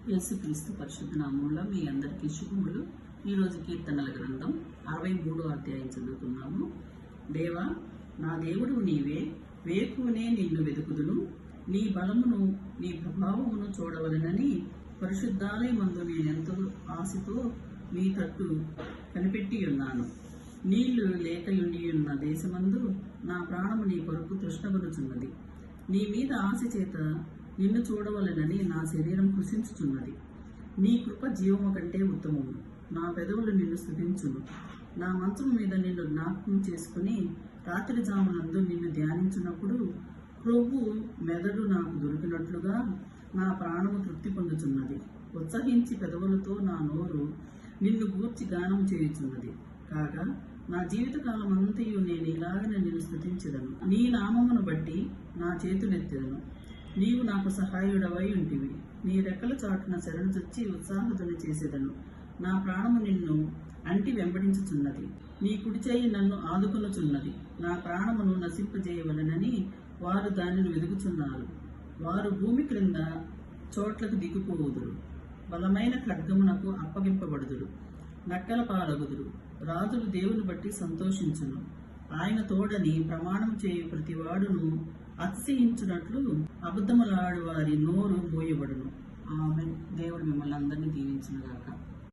యేసుక్రీస్తు పరిశుద్ధ నామములో మీ అందరికీ శుభములు. ఈరోజు కీర్తనల గ్రంథం 63వ అధ్యాయం చదువుతున్నాము. దేవా, నా దేవుడు నీవే, వేకువనే నిన్ను వెతుకుదును. నీ బలమును నీ ప్రభావమును చూడవలెనని పరిశుద్ధాలయమందు నేనెంతో ఆశతో నీ తట్టు కనిపెట్టి ఉన్నాను. నీళ్లు లేకయుండి ఉన్న దేశమందు నా ప్రాణము నీ కొరకు తృష్ణగొనుచున్నది. నీ మీద ఆశ చేత నిన్ను చూడవలెనని నా శరీరం కృషించుచున్నది. నీ కృప జీవము కంటే ఉత్తమము. నా పెదవులు నిన్ను స్తుతించును. నా మంచం మీద నిన్ను జ్ఞాపకం చేసుకుని రాత్రి జామునందు నిన్ను ధ్యానించినప్పుడు క్రొవ్వు మెదడు నాకు దొరికినట్లుగా నా ప్రాణము తృప్తి పొందుచున్నది. ఉత్సహించి పెదవులతో నా నోరు నిన్ను గూర్చి గానం చేయుచున్నది. కాగా నా జీవితకాలం అంతయు నేను ఇలాగనే నిన్ను స్తుతించెదను. నీ నామమును బట్టి నా చేతులెత్తెదను. నీవు నాకు సహాయుడవై ఉంటివి. నీ రెక్కల చాటున శరణుచొచ్చి ఉత్సాహధ్వని చేసేదను. నా ప్రాణము నిన్ను అంటి వెంబడించుచున్నది. నీ కుడి చేయి నన్ను ఆదుకొనుచున్నది. నా ప్రాణమును నశింపజేయవలెనని వారు దానిని వెదుకుచున్నారు. వారు భూమి క్రింద చోట్లకు దిగిపోవుదురు. బలమైన ఖడ్గమునకు అప్పగింపబడుదురు. నక్కల పాలగుదురు. రాజులు దేవుని బట్టి సంతోషించును. ఆయన తోడని ప్రమాణం చేయు ప్రతివాడును అతిశయించున్నట్లు అబద్ధములాడు వారి నోరు మోయబడును. ఆమేన్. దేవుడు మిమ్మల్ని అందరినీ దీవించునుగాక.